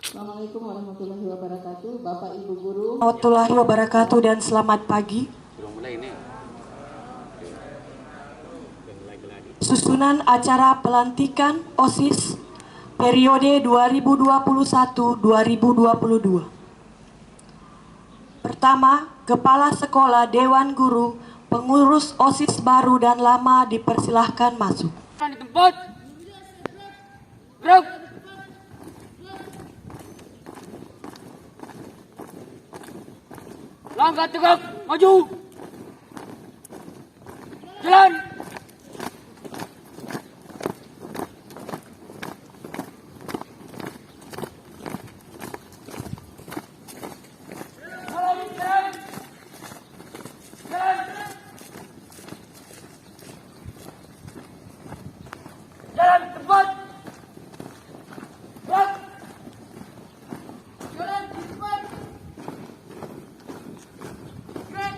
Assalamualaikum warahmatullahi wabarakatuh, Bapak Ibu Guru. Warahmatullahi wabarakatuh dan selamat pagi. Susunan acara pelantikan OSIS periode 2021-2022. Pertama, Kepala Sekolah Dewan Guru, pengurus OSIS baru dan lama dipersilahkan masuk. Di tempat. Gerak. Langkah tegak, maju. Jalan. Jalan tempat. Gerak. Jalan cepat. Gerak.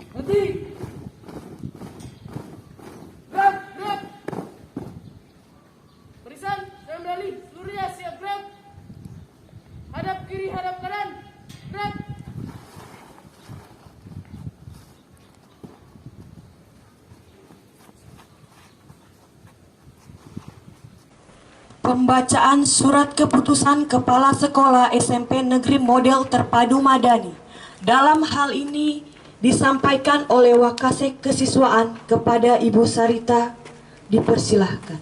Nanti. Gerak, gerak. Barisan, saya beralih. Seluruhnya siap gerak. Hadap kiri, hadap kanan. Gerak. Pembacaan surat keputusan Kepala Sekolah SMP Negeri Model Terpadu Madani. Dalam hal ini disampaikan oleh Wakasek Kesiswaan kepada Ibu Sarita. Dipersilahkan.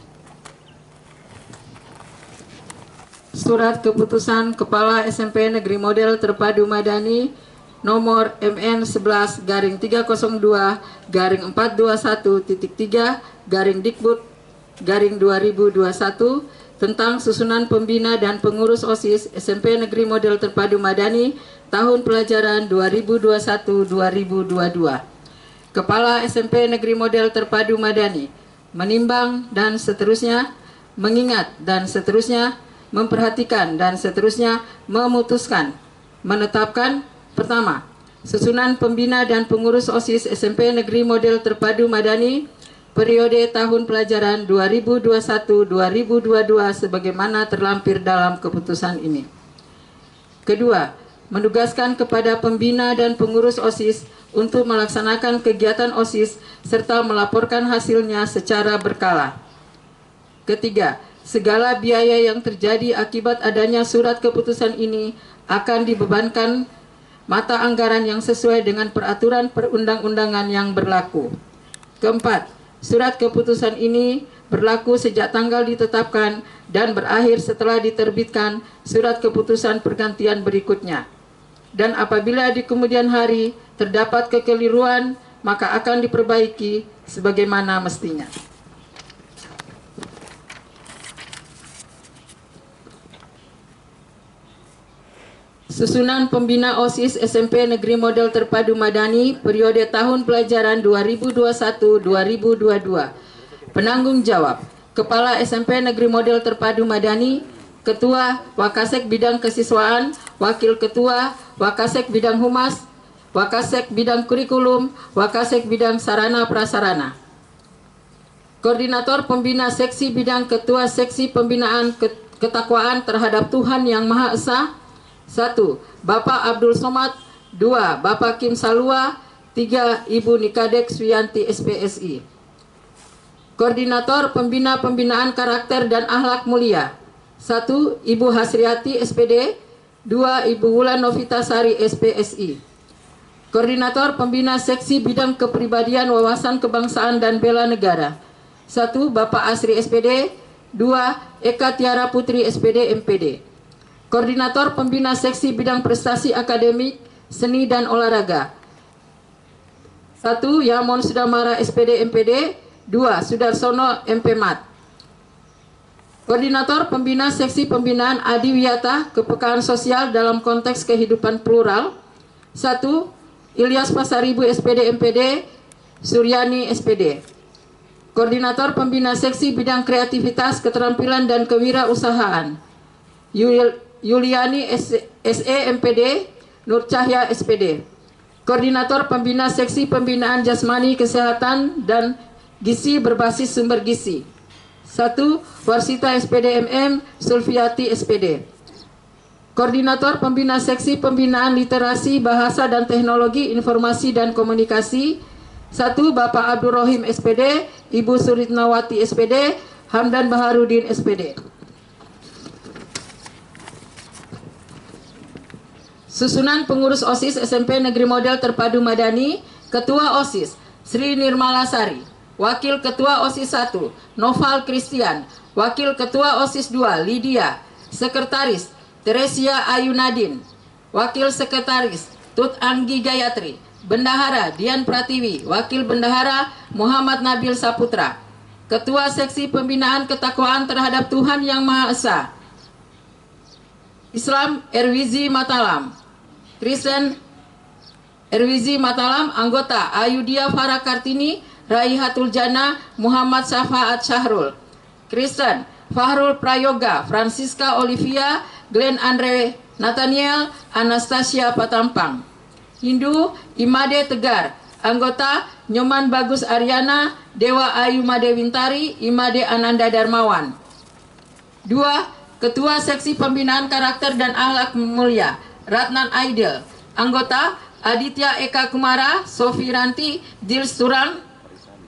Surat keputusan Kepala SMP Negeri Model Terpadu Madani nomor MN11/321.3/Dikbud/2021 tentang susunan pembina dan pengurus OSIS SMP Negeri Model Terpadu Madani tahun pelajaran 2021-2022. Kepala SMP Negeri Model Terpadu Madani menimbang dan seterusnya, mengingat dan seterusnya, memperhatikan dan seterusnya, memutuskan, menetapkan. Pertama, susunan pembina dan pengurus OSIS SMP Negeri Model Terpadu Madani periode tahun pelajaran 2021-2022 sebagaimana terlampir dalam keputusan ini. Kedua, menugaskan kepada pembina dan pengurus OSIS untuk melaksanakan kegiatan OSIS serta melaporkan hasilnya secara berkala. Ketiga, segala biaya yang terjadi akibat adanya surat keputusan ini akan dibebankan mata anggaran yang sesuai dengan peraturan perundang-undangan yang berlaku. Keempat, surat keputusan ini berlaku sejak tanggal ditetapkan dan berakhir setelah diterbitkan surat keputusan pergantian berikutnya. Dan apabila di kemudian hari terdapat kekeliruan, maka akan diperbaiki sebagaimana mestinya. Susunan pembina OSIS SMP Negeri Model Terpadu Madani periode tahun pelajaran 2021-2022. Penanggung jawab, Kepala SMP Negeri Model Terpadu Madani, Ketua Wakasek Bidang Kesiswaan, Wakil Ketua Wakasek Bidang Humas, Wakasek Bidang Kurikulum, Wakasek Bidang Sarana Prasarana. Koordinator Pembina Seksi Bidang Ketua Seksi Pembinaan Ketakwaan Terhadap Tuhan Yang Maha Esa. 1. Bapak Abdul Somad. 2. Bapak Kim Salua. 3. Ibu Nikadek Swiyanti SPSI. Koordinator Pembina Pembinaan Karakter dan Akhlak Mulia. 1. Ibu Hasriati SPD. 2. Ibu Wulan Novitasari SPSI. Koordinator Pembina Seksi Bidang Kepribadian Wawasan Kebangsaan dan Bela Negara. 1. Bapak Asri SPD. 2. Eka Tiara Putri SPD MPD. Koordinator Pembina Seksi Bidang Prestasi Akademik, Seni dan Olahraga. 1. Yamon Sudamara SPD MPD. 2. Sudarsono MP Mat. Koordinator Pembina Seksi Pembinaan Adi Wiyata Kepekaan Sosial dalam konteks kehidupan plural. 1. Ilyas Pasaribu SPD MPD. Suryani SPD. Koordinator Pembina Seksi Bidang Kreativitas, Keterampilan dan Kewirausahaan. Yuliani SE MPD. Nur Cahya SPD. Koordinator Pembina Seksi Pembinaan Jasmani, Kesehatan dan Gizi berbasis sumber gizi. 1. Warsita SPD MM. Sulfiati SPD. Koordinator Pembina Seksi Pembinaan Literasi, Bahasa dan Teknologi Informasi dan Komunikasi. 1. Bapak Abdul Rohim SPD. Ibu Suritnawati SPD. Hamdan Baharudin SPD. Susunan pengurus OSIS SMP Negeri Model Terpadu Madani. Ketua OSIS Sri Nirmalasari. Wakil Ketua OSIS 1 Noval Christian. Wakil Ketua OSIS 2 Lydia. Sekretaris Teresia Ayunadin. Wakil Sekretaris Tut Anggi Gayatri. Bendahara Dian Pratiwi. Wakil Bendahara Muhammad Nabil Saputra. Ketua Seksi Pembinaan Ketakwaan Terhadap Tuhan Yang Maha Esa Islam Erwizi Matalam. Kristen Erwizi Matalam. Anggota Ayudia Farah Kartini, Raihatul Jannah, Muhammad Syafaat Syahrul. Kristen Fahrul Prayoga, Francisca Olivia, Glenn Andre Nathaniel, Anastasia Patampang. Hindu Imade Tegar. Anggota Nyoman Bagus Aryana, Dewa Ayu Made Wintari, Imade Ananda Darmawan. 2. Ketua Seksi Pembinaan Karakter dan Akhlak Mulia Ratnan Aidil. Anggota Aditya Eka Kumara, Sofi Ranti, Dils Turang,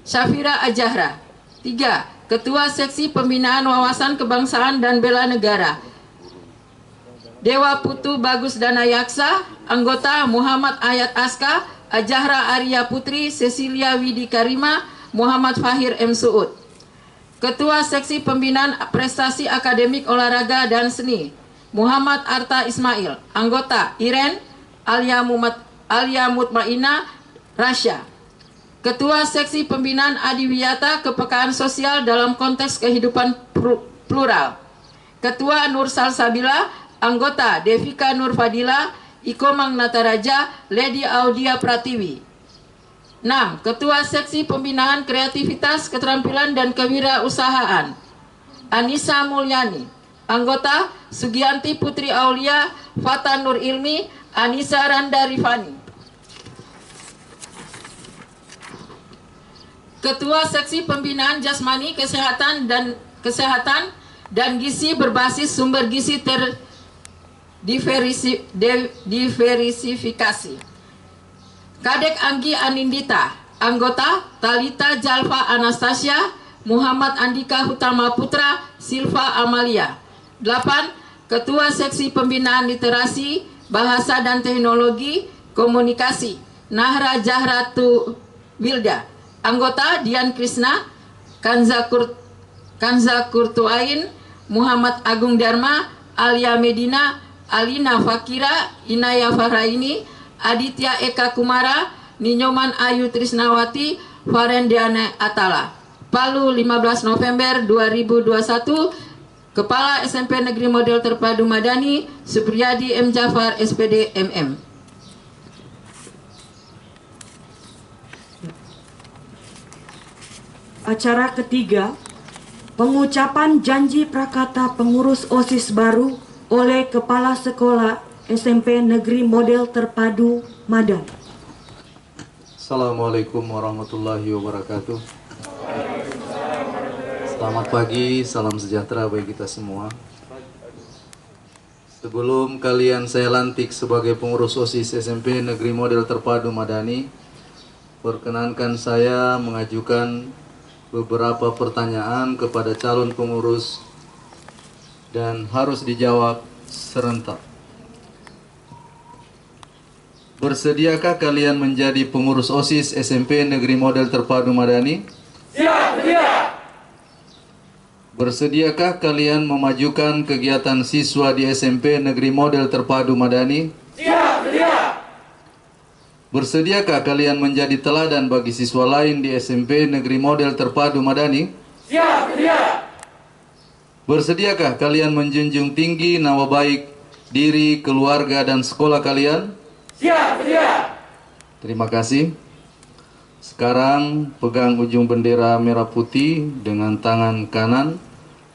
Syafira Ajahra. 3. Ketua Seksi Pembinaan Wawasan Kebangsaan dan Bela Negara Dewa Putu Bagus Danayaksa. Anggota Muhammad Ayat Aska, Ajahra Arya Putri, Cecilia Widi Karima, Muhammad Fahir M. Suud. Ketua Seksi Pembinaan Prestasi Akademik Olahraga dan Seni Muhammad Arta Ismail. Anggota Iren Alia Mutmaina Rasya. Ketua Seksi Pembinaan Adi Wiyata Kepekaan Sosial dalam konteks kehidupan plural Ketua Nur Salsabila. Anggota Devika Nur Fadila, Ikomang Nataraja, Lady Audia Pratiwi. 6. Ketua Seksi Pembinaan Kreativitas, Keterampilan dan Kewirausahaan Anissa Mulyani. Anggota Sugianti Putri Aulia, Fata Nur Ilmi, Anissa Randa Rifani. Ketua Seksi Pembinaan Jasmani, Kesehatan dan Gizi berbasis sumber gizi diversifikasi. Kadek Anggi Anindita. Anggota Talita Jalfa Anastasia, Muhammad Andika Hutama Putra, Silva Amalia. 8. Ketua Seksi Pembinaan Literasi, Bahasa dan Teknologi Komunikasi Nahra Jahratu Wilda. Anggota Dian Krishna, Kanza Kurtuain, Muhammad Agung Dharma, Alia Medina, Alina Fakira, Inaya Fahraini, Aditya Eka Kumara, Ninyoman Ayu Trisnawati, Farendiane Atala. Palu 15 November 2021. Kepala SMP Negeri Model Terpadu Madani, Supriyadi M. Jafar SPD MM. Acara ketiga, pengucapan janji prakata pengurus OSIS baru oleh Kepala Sekolah SMP Negeri Model Terpadu Madani. Assalamualaikum warahmatullahi wabarakatuh. Selamat pagi, salam sejahtera bagi kita semua. Sebelum kalian saya lantik sebagai pengurus OSIS SMP Negeri Model Terpadu Madani, perkenankan saya mengajukan beberapa pertanyaan kepada calon pengurus dan harus dijawab serentak. Bersediakah kalian menjadi pengurus OSIS SMP Negeri Model Terpadu Madani? Siap, siap. Bersediakah kalian memajukan kegiatan siswa di SMP Negeri Model Terpadu Madani? Siap, sedia. Bersediakah kalian menjadi teladan bagi siswa lain di SMP Negeri Model Terpadu Madani? Siap, sedia. Bersediakah kalian menjunjung tinggi nama baik diri, keluarga, dan sekolah kalian? Siap, sedia. Terima kasih. Sekarang pegang ujung bendera merah putih dengan tangan kanan,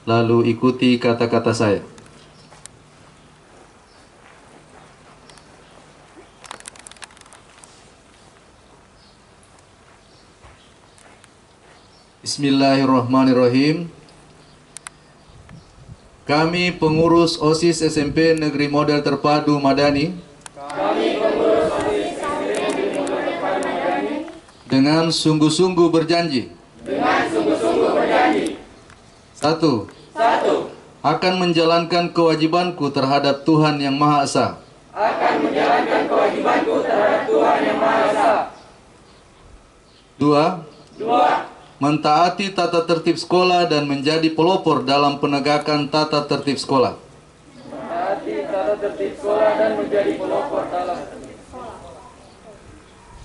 lalu ikuti kata-kata saya. Bismillahirrahmanirrahim. Kami pengurus OSIS SMP Negeri Model Terpadu Madani dengan sungguh-sungguh berjanji. Satu. Akan menjalankan kewajibanku terhadap Tuhan Yang Maha Esa. Dua. Mentaati tata tertib sekolah dan menjadi pelopor dalam penegakan tata tertib sekolah.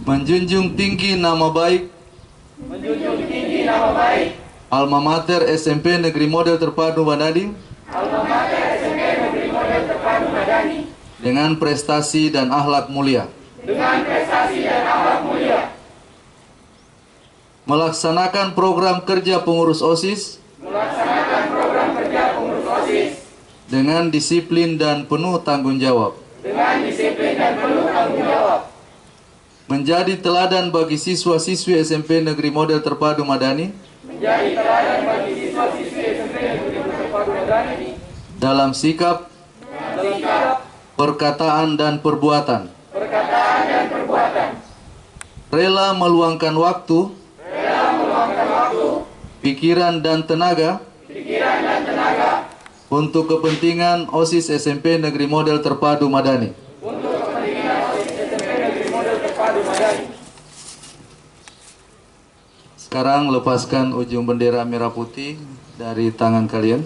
Menjunjung tinggi nama baik Alma Mater SMP Negeri Model Terpadu Madani dengan prestasi dan akhlak mulia. Melaksanakan program kerja pengurus OSIS dengan disiplin dan penuh tanggung jawab. Menjadi teladan bagi siswa-siswi SMP Negeri Model Terpadu Madani dalam sikap, perkataan, dan perbuatan. Rela meluangkan waktu, pikiran dan tenaga untuk kepentingan OSIS SMP Negeri Model Terpadu Madani. Sekarang lepaskan ujung bendera merah putih dari tangan kalian.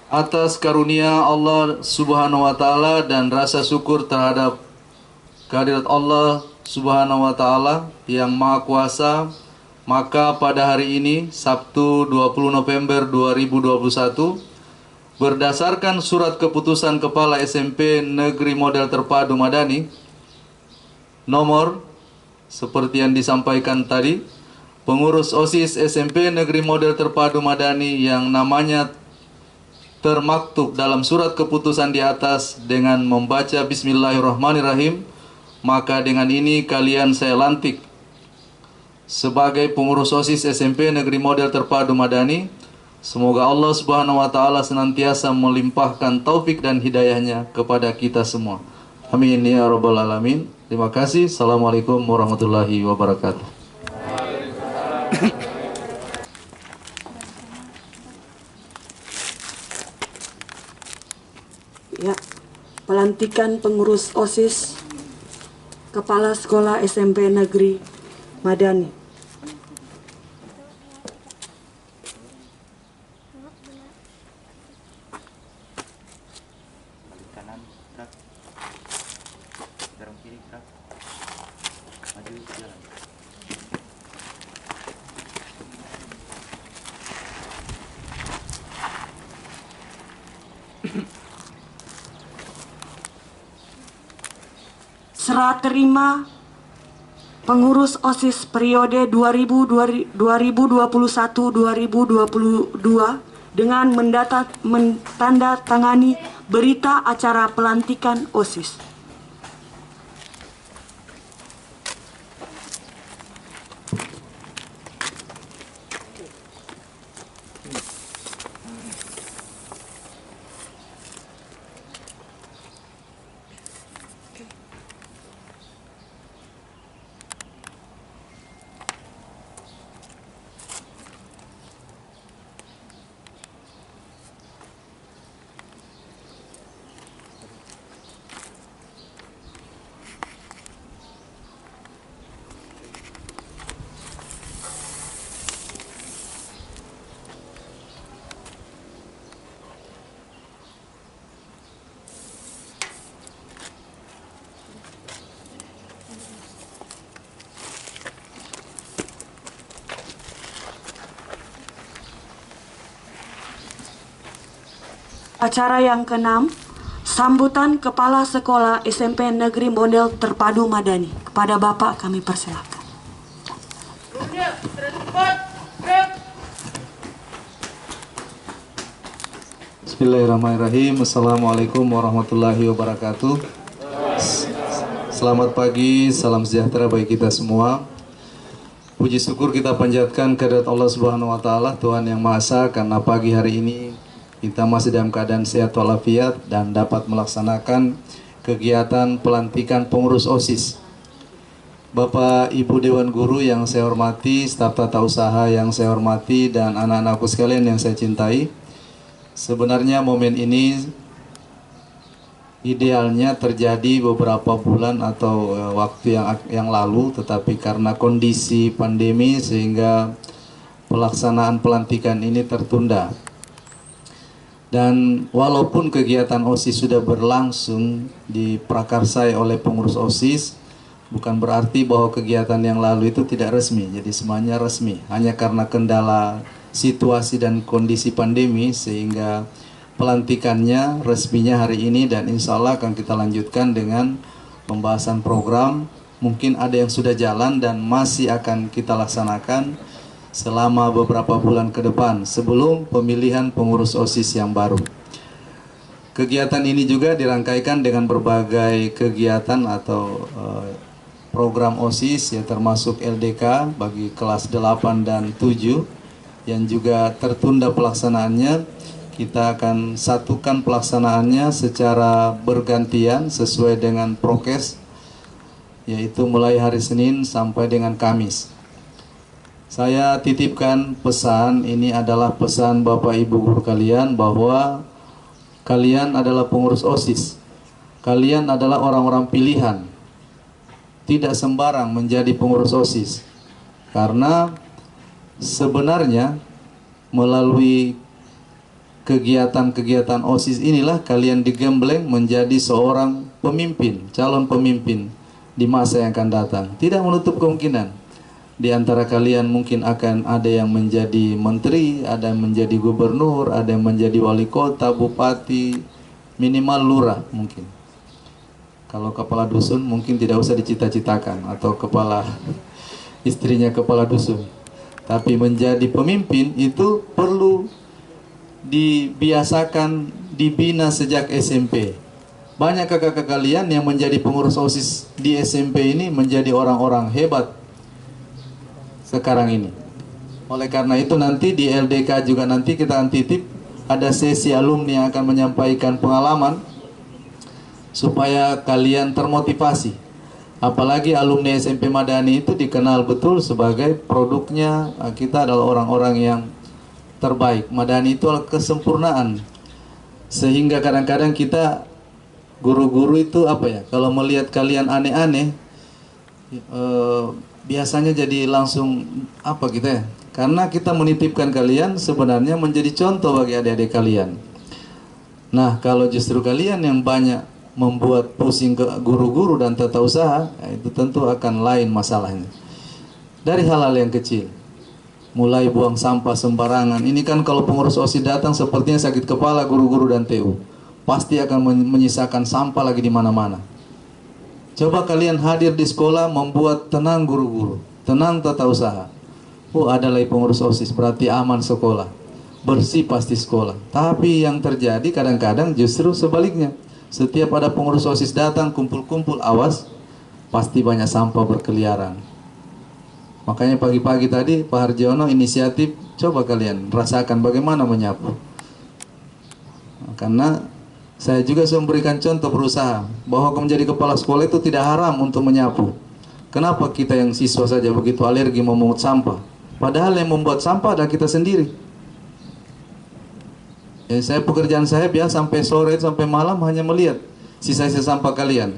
Atas karunia Allah Subhanahu wa Ta'ala dan rasa syukur terhadap kehadirat Allah Subhanahu wa Ta'ala yang Maha Kuasa, maka pada hari ini Sabtu 20 November 2021 berdasarkan surat keputusan Kepala SMP Negeri Model Terpadu Madani nomor seperti yang disampaikan tadi, pengurus OSIS SMP Negeri Model Terpadu Madani yang namanya termaktub dalam surat keputusan di atas dengan membaca Bismillahirrahmanirrahim, maka dengan ini kalian saya lantik sebagai pengurus OSIS SMP Negeri Model Terpadu Madani. Semoga Allah Subhanahu wa Ta'ala senantiasa melimpahkan taufik dan hidayahnya kepada kita semua. Amin ya rabbal alamin. Terima kasih. Assalamualaikum warahmatullahi wabarakatuh. Ya, pelantikan pengurus OSIS Kepala Sekolah SMP Negeri Madani. Kanan gerak, dorong kiri gerak, maju jalan. Serah terima pengurus OSIS periode 2021-2022 dengan mentandatangani berita acara pelantikan OSIS. Acara yang keenam, sambutan Kepala Sekolah SMP Negeri Model Terpadu Madani. Kepada Bapak kami persilakan. Seluruhnya pada tempat. Gerak. Bismillahirrahmanirrahim. Assalamualaikum warahmatullahi wabarakatuh. Selamat pagi, salam sejahtera bagi kita semua. Puji syukur kita panjatkan kehadirat Allah Subhanahu wa taala, Tuhan yang Maha Esa, karena pagi hari ini kita masih dalam keadaan sehat walafiat dan dapat melaksanakan kegiatan pelantikan pengurus OSIS. Bapak Ibu Dewan Guru yang saya hormati, staf tata usaha yang saya hormati, dan anak-anakku sekalian yang saya cintai. Sebenarnya momen ini idealnya terjadi beberapa bulan atau waktu yang lalu, tetapi karena kondisi pandemi sehingga pelaksanaan pelantikan ini tertunda. Dan walaupun kegiatan OSIS sudah berlangsung diprakarsai oleh pengurus OSIS, bukan berarti bahwa kegiatan yang lalu itu tidak resmi. Jadi semuanya resmi. Hanya karena kendala situasi dan kondisi pandemi sehingga pelantikannya resminya hari ini, dan insya Allah akan kita lanjutkan dengan pembahasan program. Mungkin ada yang sudah jalan dan masih akan kita laksanakan selama beberapa bulan ke depan sebelum pemilihan pengurus OSIS yang baru. Kegiatan ini juga dirangkaikan dengan berbagai kegiatan atau program OSIS, ya, termasuk LDK bagi kelas 8 dan 7 yang juga tertunda pelaksanaannya. Kita akan satukan pelaksanaannya secara bergantian sesuai dengan prokes, yaitu mulai hari Senin sampai dengan Kamis. Saya titipkan pesan, ini adalah pesan Bapak Ibu guru kalian, bahwa kalian adalah pengurus OSIS. Kalian adalah orang-orang pilihan. Tidak sembarang menjadi pengurus OSIS. Karena sebenarnya melalui kegiatan-kegiatan OSIS inilah kalian digembleng menjadi seorang pemimpin, calon pemimpin di masa yang akan datang. Tidak menutup kemungkinan di antara kalian mungkin akan ada yang menjadi menteri, ada yang menjadi gubernur, ada yang menjadi wali kota, bupati, minimal lurah mungkin. Kalau kepala dusun mungkin tidak usah dicita-citakan, atau kepala istrinya kepala dusun. Tapi menjadi pemimpin itu perlu dibiasakan, dibina sejak SMP. Banyak kakak-kakak kalian yang menjadi pengurus OSIS di SMP ini menjadi orang-orang hebat sekarang ini. Oleh karena itu nanti di LDK juga nanti kita akan titip ada sesi alumni yang akan menyampaikan pengalaman supaya kalian termotivasi. Apalagi alumni SMP Madani itu dikenal betul sebagai produknya kita adalah orang-orang yang terbaik. Madani itu adalah kesempurnaan. Sehingga kadang-kadang kita guru-guru itu kalau melihat kalian aneh-aneh, biasanya jadi langsung karena kita menitipkan kalian sebenarnya menjadi contoh bagi adik-adik kalian. Nah, kalau justru kalian yang banyak membuat pusing ke guru-guru dan tata usaha, itu tentu akan lain masalahnya. Dari hal-hal yang kecil, mulai buang sampah sembarangan. Ini kan kalau pengurus OSIS datang sepertinya sakit kepala guru-guru dan TU. Pasti akan menyisakan sampah lagi di mana-mana. Coba kalian hadir di sekolah membuat tenang guru-guru, tenang tata usaha. Oh, ada lagi pengurus OSIS, berarti aman sekolah, bersih pasti sekolah. Tapi yang terjadi kadang-kadang justru sebaliknya. Setiap ada pengurus OSIS datang kumpul-kumpul, awas, pasti banyak sampah berkeliaran. Makanya pagi-pagi tadi Pak Harjono inisiatif, coba kalian rasakan bagaimana menyapu. Karena saya juga sudah memberikan contoh berusaha bahwa menjadi kepala sekolah itu tidak haram untuk menyapu. Kenapa kita yang siswa saja begitu alergi memungut sampah? Padahal yang membuat sampah adalah kita sendiri. Pekerjaan saya biasa sampai sore sampai malam hanya melihat sisa-sisa sampah kalian.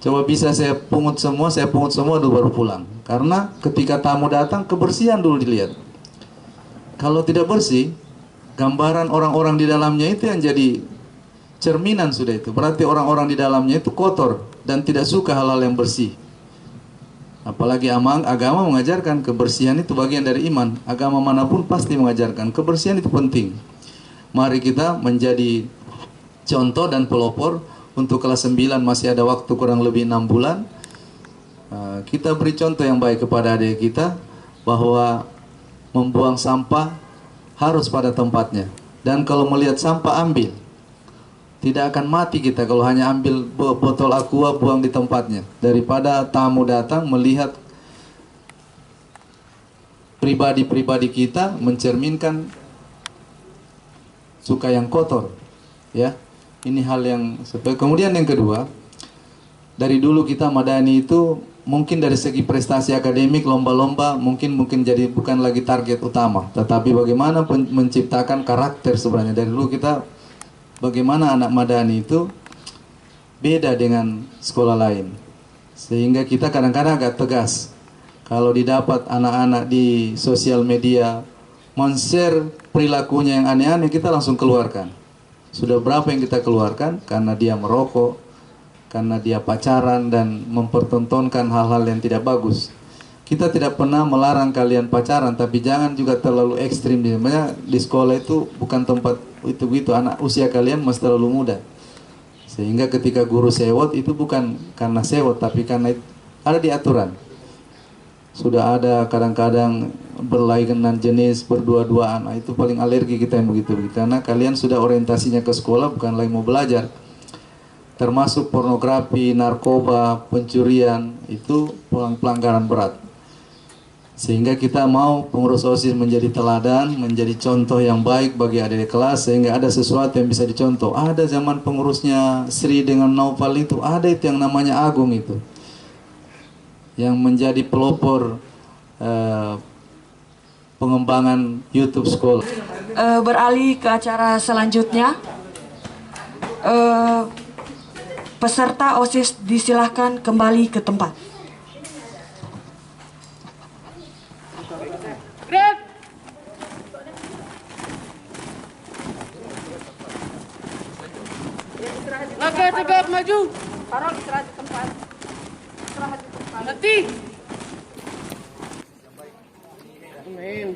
Coba bisa saya pungut semua dulu baru pulang. Karena ketika tamu datang kebersihan dulu dilihat. Kalau tidak bersih, gambaran orang-orang di dalamnya itu yang jadi cerminan sudah itu. Berarti orang-orang di dalamnya itu kotor dan tidak suka hal-hal yang bersih. Apalagi agama mengajarkan kebersihan itu bagian dari iman. Agama manapun pasti mengajarkan kebersihan itu penting. mari kita menjadi contoh dan pelopor. Untuk kelas 9 masih ada waktu kurang lebih 6 bulan. Kita beri contoh yang baik kepada adik kita bahwa membuang sampah harus pada tempatnya. Dan kalau melihat sampah, ambil. Tidak akan mati kita kalau hanya ambil botol aqua buang di tempatnya. Daripada tamu datang melihat pribadi-pribadi kita mencerminkan suka yang kotor, ya. Ini hal yang kemudian yang kedua, dari dulu kita Madani itu mungkin dari segi prestasi akademik lomba-lomba mungkin jadi bukan lagi target utama, tetapi bagaimana menciptakan karakter sebenarnya. Dari dulu kita bagaimana anak Madani itu beda dengan sekolah lain, sehingga kita kadang-kadang agak tegas. Kalau didapat anak-anak di sosial media men-share perilakunya yang aneh-aneh, kita langsung keluarkan. Sudah berapa yang kita keluarkan karena dia merokok, karena dia pacaran dan mempertontonkan hal-hal yang tidak bagus. Kita tidak pernah melarang kalian pacaran, tapi jangan juga terlalu ekstrim. Di sekolah itu bukan tempat itu gitu. Anak usia kalian masih terlalu muda. Sehingga ketika guru sewot itu bukan karena sewot, tapi karena ada di aturan. Sudah ada kadang-kadang berlainan jenis, berdua-duaan. Itu paling alergi kita yang begitu. Karena kalian sudah orientasinya ke sekolah, bukan lagi mau belajar. Termasuk pornografi, narkoba, pencurian, itu pelanggaran berat. Sehingga kita mau pengurus OSIS menjadi teladan, menjadi contoh yang baik bagi adik-adik kelas, sehingga ada sesuatu yang bisa dicontoh. Ada zaman pengurusnya Sri dengan Naufal itu, ada itu yang namanya Agung itu, yang menjadi pelopor pengembangan YouTube sekolah. Beralih ke acara selanjutnya, peserta OSIS disilahkan kembali ke tempat. Gerak. Langkah tegap maju. Taruh istirahat di tempat. Nanti. Amin.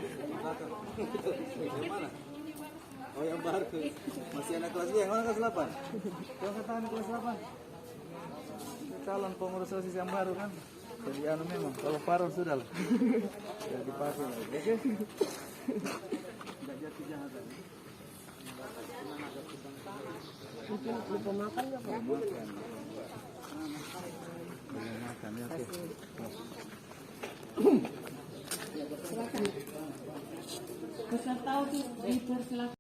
Oh yang baru masih anak kelas 2, yang mana kelas 8? Yang katakan kelas 8. Calon pengurus OSIS yang baru kan. Jadi anu memang kalau Farol sudah lah. Sudah dipakai lagi. Oke. Tidak jatuh jahat. Lupa makan enggak, Pak? Makan ya, oke. Peserta OSIS dipersilakan.